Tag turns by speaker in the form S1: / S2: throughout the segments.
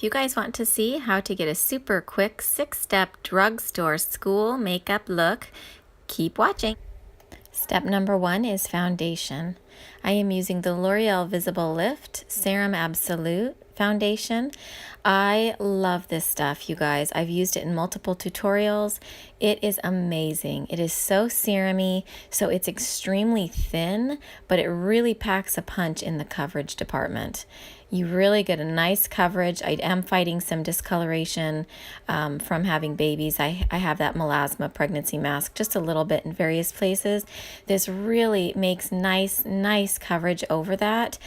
S1: If you guys want to see how to get a super quick 6-step drugstore school makeup look, keep watching. Step number 1 is foundation. I am using the L'Oreal Visible Lift Serum Absolute foundation. I love this stuff, you guys. I've used it in multiple tutorials. It is amazing. It is so serum-y, so it's extremely thin, but it really packs a punch in the coverage department. You really get a nice coverage. I am fighting some discoloration from having babies. I have that melasma pregnancy mask just a little bit in various places. This really makes nice coverage over that,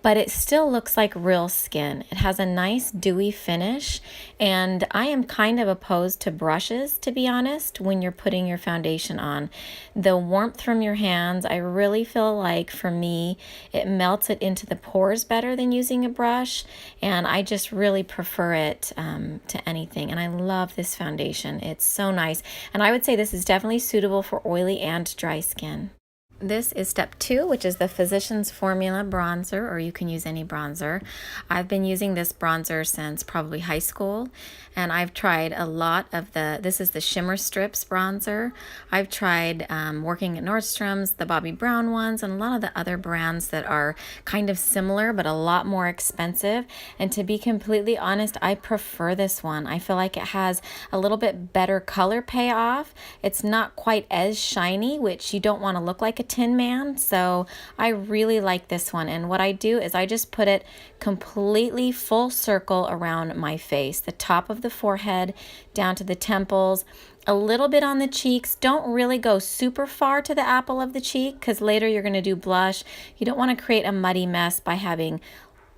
S1: but it still looks like real skin. It has a nice dewy finish, and I am kind of opposed to brushes, to be honest, when you're putting your foundation on. The warmth from your hands, I really feel like, for me, it melts it into the pores better than using a brush, and I just really prefer it to anything. And I love this foundation. It's so nice, and I would say this is definitely suitable for oily and dry skin. This is step 2, which is the Physicians Formula bronzer, or you can use any bronzer. I've been using this bronzer since probably high school, and I've tried a lot of this is the Shimmer Strips bronzer. I've tried working at Nordstrom's, the Bobbi Brown ones, and a lot of the other brands that are kind of similar but a lot more expensive. And to be completely honest, I prefer this one. I feel like it has a little bit better color payoff. It's not quite as shiny, which you don't want to look like a Tin Man, so I really like this one. And what I do is I just put it completely full circle around my face, the top of the forehead down to the temples, a little bit on the cheeks. Don't really go super far to the apple of the cheek, because later you're going to do blush. You don't want to create a muddy mess by having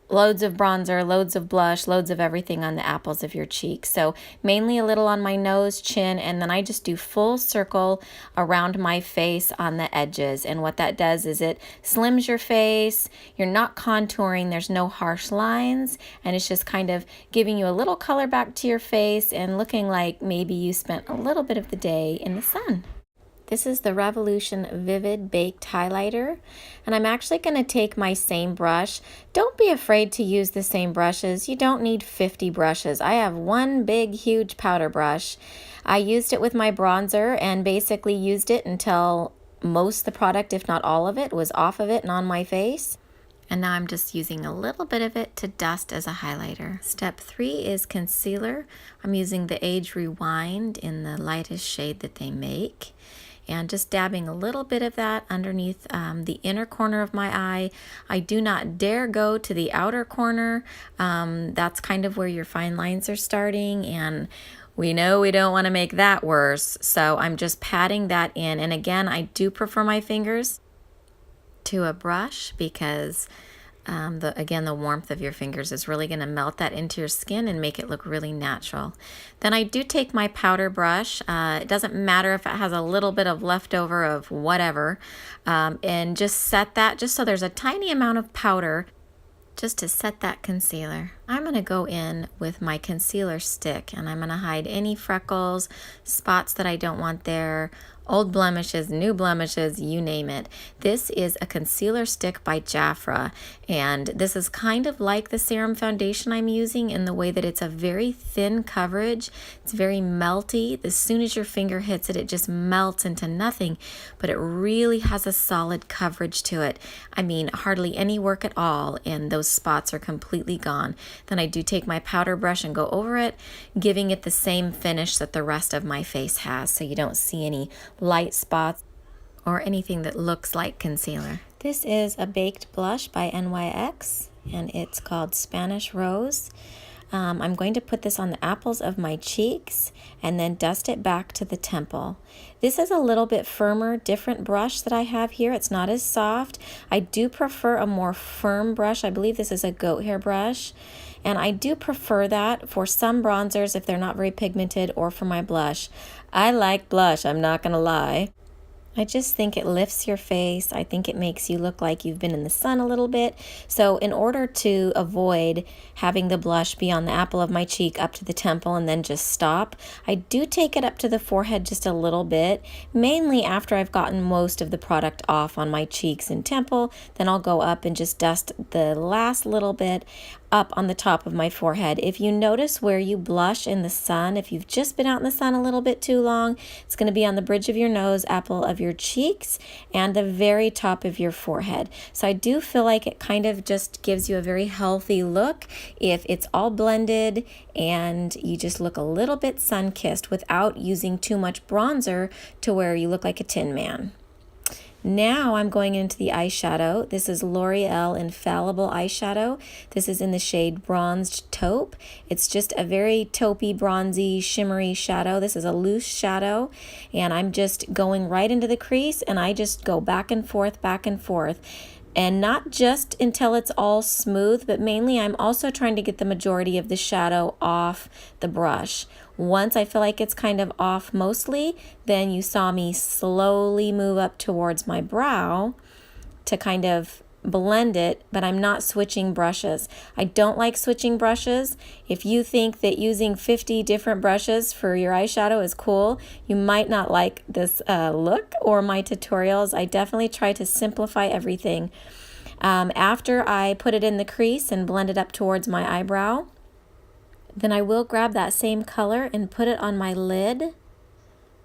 S1: loads of bronzer, loads of blush, loads of everything on the apples of your cheeks. So mainly a little on my nose, chin, and then I just do full circle around my face on the edges. And what that does is it slims your face. You're not contouring, there's no harsh lines, and it's just kind of giving you a little color back to your face and looking like maybe you spent a little bit of the day in the sun. This is the Revolution Vivid Baked Highlighter, and I'm actually going to take my same brush. Don't be afraid to use the same brushes. You don't need 50 brushes. I have one big, huge powder brush. I used it with my bronzer and basically used it until most of the product, if not all of it, was off of it and on my face. And now I'm just using a little bit of it to dust as a highlighter. Step 3 is concealer. I'm using the Age Rewind in the lightest shade that they make, and just dabbing a little bit of that underneath the inner corner of my eye. I do not dare go to the outer corner. That's kind of where your fine lines are starting, and we know we don't want to make that worse. So I'm just patting that in. And again, I do prefer my fingers to a brush, because again, the warmth of your fingers is really going to melt that into your skin and make it look really natural. Then I do take my powder brush. It doesn't matter if it has a little bit of leftover of whatever, and just set that, just so there's a tiny amount of powder just to set that concealer. I'm going to go in with my concealer stick, and I'm going to hide any freckles, spots that I don't want there, old blemishes, new blemishes, you name it. This is a concealer stick by Jafra, and this is kind of like the serum foundation I'm using in the way that it's a very thin coverage. It's very melty. As soon as your finger hits it, it just melts into nothing, but it really has a solid coverage to it. I mean, hardly any work at all, and those spots are completely gone. Then I do take my powder brush and go over it, giving it the same finish that the rest of my face has, so you don't see any light spots or anything that looks like concealer. This is a baked blush by NYX, and it's called Spanish Rose. I'm going to put this on the apples of my cheeks and then dust it back to the temple. This is a little bit firmer, different brush that I have here. It's not as soft. I do prefer a more firm brush. I believe this is a goat hair brush, and I do prefer that for some bronzers if they're not very pigmented, or for my blush. I like blush, I'm not gonna lie. I just think it lifts your face. I think it makes you look like you've been in the sun a little bit. So in order to avoid having the blush be on the apple of my cheek up to the temple and then just stop, I do take it up to the forehead just a little bit, mainly after I've gotten most of the product off on my cheeks and temple. Then I'll go up and just dust the last little bit up on the top of my forehead. If you notice where you blush in the sun, if you've just been out in the sun a little bit too long, it's going to be on the bridge of your nose, apple of your cheeks, and the very top of your forehead. So I do feel like it kind of just gives you a very healthy look if it's all blended and you just look a little bit sun-kissed without using too much bronzer to where you look like a Tin Man. Now I'm going into the eyeshadow. This is L'Oreal Infallible Eyeshadow. This is in the shade Bronzed Taupe. It's just a very taupey, bronzy, shimmery shadow. This is a loose shadow, and I'm just going right into the crease, and I just go back and forth, and not just until it's all smooth, but mainly I'm also trying to get the majority of the shadow off the brush. Once I feel like it's kind of off mostly, then you saw me slowly move up towards my brow to kind of blend it, but I'm not switching brushes. I don't like switching brushes. If you think that using 50 different brushes for your eyeshadow is cool, you might not like this look or my tutorials. I definitely try to simplify everything. After I put it in the crease and blend it up towards my eyebrow, then I will grab that same color and put it on my lid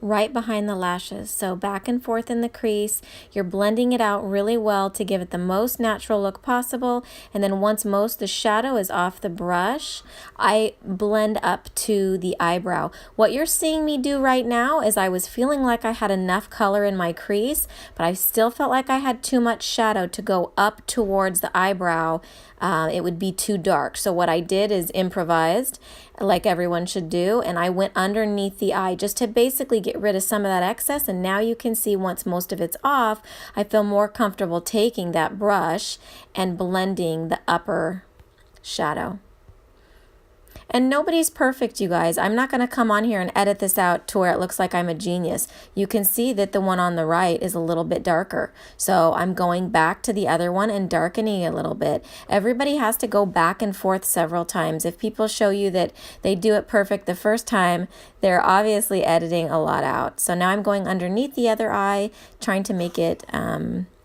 S1: right behind the lashes. So back and forth in the crease, you're blending it out really well to give it the most natural look possible. And then once most the shadow is off the brush, I blend up to the eyebrow. What you're seeing me do right now is I was feeling like I had enough color in my crease, but I still felt like I had too much shadow to go up towards the eyebrow. It would be too dark. So what I did is improvised, like everyone should do, and I went underneath the eye just to basically get rid of some of that excess. And now you can see once most of it's off, I feel more comfortable taking that brush and blending the upper shadow. And nobody's perfect, you guys. I'm not going to come on here and edit this out to where it looks like I'm a genius. You can see that the one on the right is a little bit darker. So I'm going back to the other one and darkening a little bit. Everybody has to go back and forth several times. If people show you that they do it perfect the first time, they're obviously editing a lot out. So now I'm going underneath the other eye, trying to make it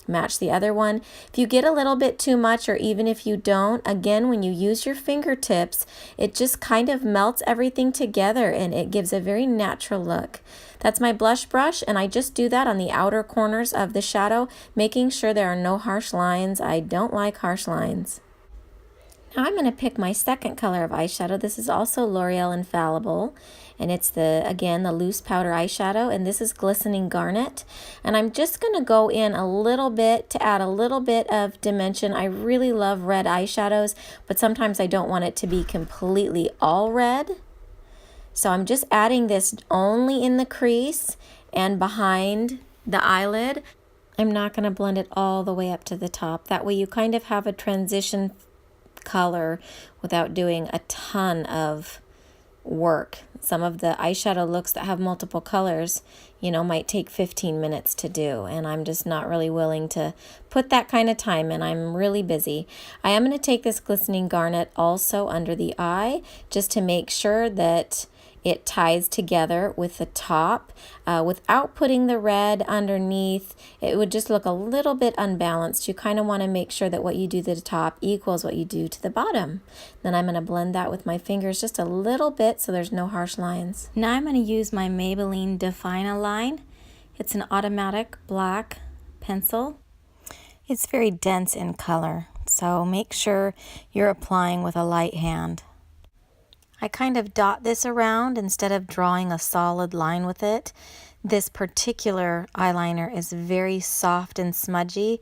S1: match the other one. If you get a little bit too much, or even if you don't, again, when you use your fingertips, it just kind of melts everything together and it gives a very natural look. That's my blush brush, and I just do that on the outer corners of the shadow, making sure there are no harsh lines. I don't like harsh lines. Now I'm going to pick my second color of eyeshadow. This is also L'Oreal Infallible, and it's again the loose powder eyeshadow, and this is Glistening Garnet. And I'm just going to go in a little bit to add a little bit of dimension. I really love red eyeshadows, but sometimes I don't want it to be completely all red. So I'm just adding this only in the crease and behind the eyelid. I'm not going to blend it all the way up to the top. That way you kind of have a transition color without doing a ton of work. Some of the eyeshadow looks that have multiple colors, you know, might take 15 minutes to do, and I'm just not really willing to put that kind of time in. I'm really busy. I am going to take this Glistening Garnet also under the eye just to make sure that it ties together with the top without putting the red underneath. It would just look a little bit unbalanced. You kind of want to make sure that what you do to the top equals what you do to the bottom. Then I'm going to blend that with my fingers just a little bit so there's no harsh lines. Now I'm going to use my Maybelline Define a Line. It's an automatic black pencil. It's very dense in color, so make sure you're applying with a light hand. I kind of dot this around instead of drawing a solid line with it. This particular eyeliner is very soft and smudgy.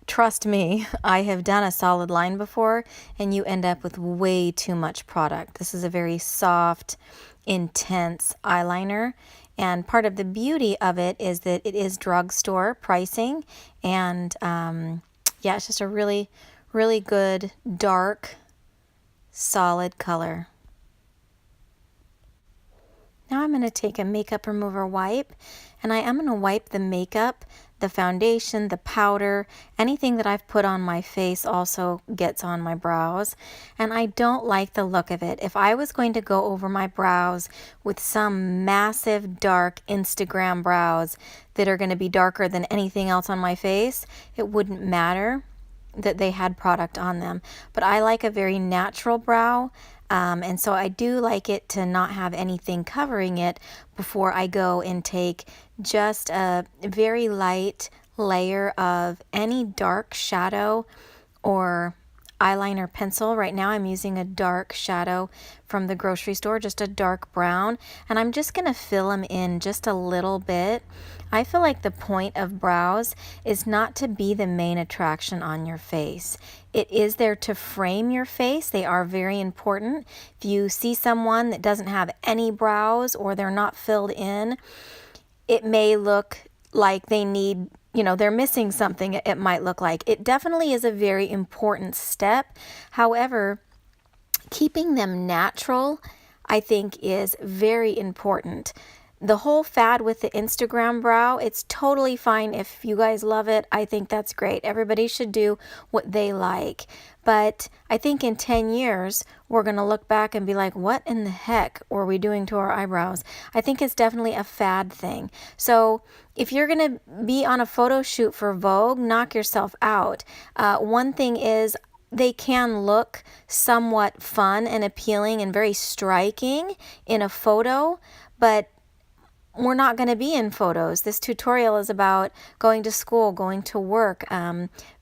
S1: Trust me, I have done a solid line before and you end up with way too much product. This is a very soft, intense eyeliner, and part of the beauty of it is that it is drugstore pricing, and yeah, it's just a really, really good, dark, solid color. Now I'm going to take a makeup remover wipe, and I am going to wipe the makeup, the foundation, the powder, anything that I've put on my face also gets on my brows, and I don't like the look of it. If I was going to go over my brows with some massive dark Instagram brows that are going to be darker than anything else on my face, it wouldn't matter. that they had product on them. But I like a very natural brow, and so I do like it to not have anything covering it before I go and take just a very light layer of any dark shadow or eyeliner pencil. Right now I'm using a dark shadow from the grocery store, just a dark brown, and I'm just going to fill them in just a little bit. I feel like the point of brows is not to be the main attraction on your face. It is there to frame your face. They are very important. If you see someone that doesn't have any brows or they're not filled in, it may look like they need, you know, they're missing something. It might look like. It definitely is a very important step. However, keeping them natural, I think, is very important. The whole fad with the Instagram brow, it's totally fine if you guys love it. I think that's great. Everybody should do what they like. But I think in 10 years, we're going to look back and be like, what in the heck were we doing to our eyebrows? I think it's definitely a fad thing. So if you're going to be on a photo shoot for Vogue, knock yourself out. One thing is, they can look somewhat fun and appealing and very striking in a photo, but we're not going to be in photos. This tutorial is about going to school, going to work,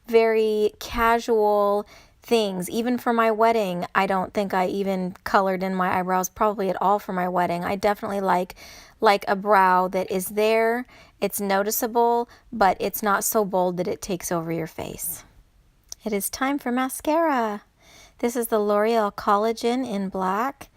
S1: very casual things. Even for my wedding, I don't think I even colored in my eyebrows probably at all for my wedding. I definitely like a brow that is there, it's noticeable, but it's not so bold that it takes over your face. It is time for mascara. This is the L'Oreal Collagen in black.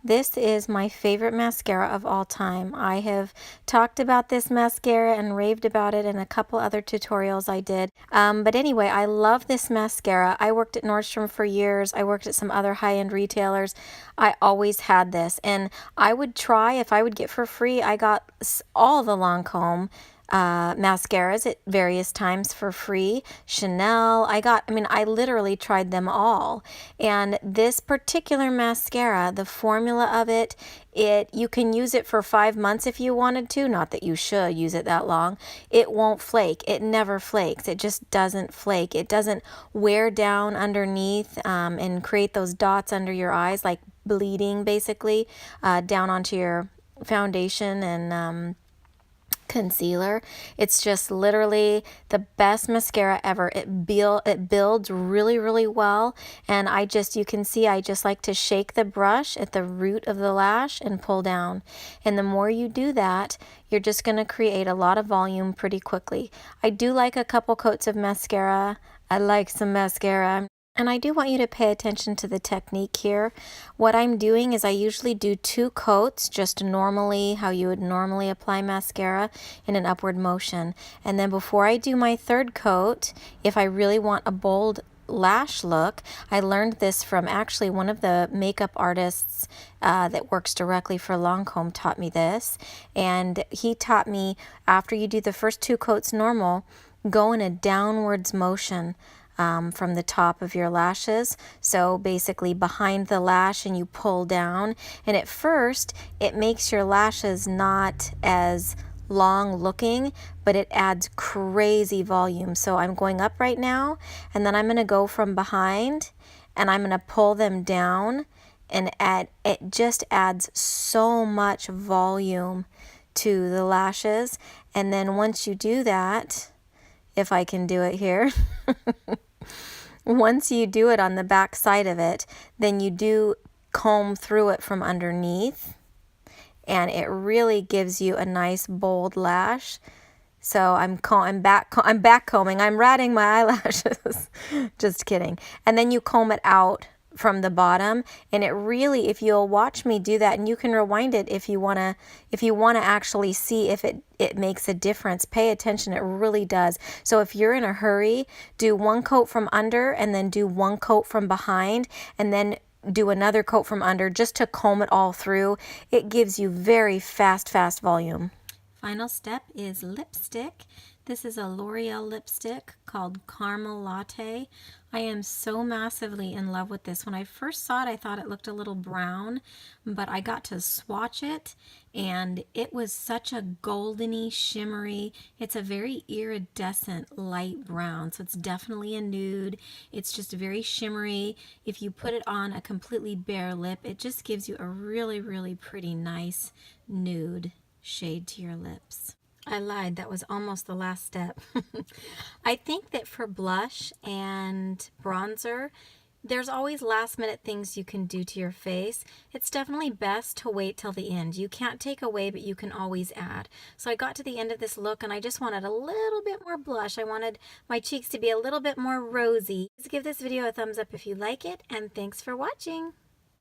S1: This is my favorite mascara of all time. I have talked about this mascara and raved about it in a couple other tutorials I did. But anyway, I love this mascara. I worked at Nordstrom for years. I worked at some other high-end retailers. I always had this. And I would try, if I would get for free, I got all the Lancome mascaras at various times for free. Chanel, I literally tried them all. And this particular mascara, the formula of it, you can use it for 5 months if you wanted to. Not that you should use it that long. It won't flake. It never flakes. It just doesn't flake. It doesn't wear down underneath and create those dots under your eyes, like bleeding basically down onto your foundation and concealer. It's just literally the best mascara ever. It builds really, really well, and you can see I just like to shake the brush at the root of the lash and pull down. And the more you do that, you're just going to create a lot of volume pretty quickly. I do like a couple coats of mascara. I like some mascara. And I do want you to pay attention to the technique here. What I'm doing is I usually do 2 coats, just normally how you would normally apply mascara in an upward motion. And then before I do my 3rd coat, if I really want a bold lash look, I learned this from actually one of the makeup artists that works directly for Lancome taught me this. And he taught me, after you do the first 2 coats normal, go in a downwards motion from the top of your lashes. So basically behind the lash, and you pull down. And at first, it makes your lashes not as long looking, but it adds crazy volume. So I'm going up right now, and then I'm going to go from behind, and I'm going to pull them down, and it just adds so much volume to the lashes. And then once you do that, if I can do it here, once you do it on the back side of it, then you do comb through it from underneath, and it really gives you a nice bold lash. So I'm back combing. I'm ratting my eyelashes. Just kidding. And then you comb it out from the bottom, and it really, if you'll watch me do that, and you can rewind it if you want to actually see if it makes a difference. Pay attention, it really does. So if you're in a hurry, do 1 coat from under, and then do 1 coat from behind, and then do another coat from under, just to comb it all through. It gives you very fast volume. Final step is lipstick. This is a L'Oreal lipstick called Caramel Latte. I am so massively in love with this. When I first saw it, I thought it looked a little brown, but I got to swatch it, and it was such a goldeny, shimmery, it's a very iridescent light brown, so it's definitely a nude. It's just very shimmery. If you put it on a completely bare lip, it just gives you a really, really pretty, nice nude shade to your lips. I lied, that was almost the last step. I think that for blush and bronzer, there's always last minute things you can do to your face. It's definitely best to wait till the end. You can't take away, but you can always add. So I got to the end of this look and I just wanted a little bit more blush. I wanted my cheeks to be a little bit more rosy. Please give this video a thumbs up if you like it, and thanks for watching.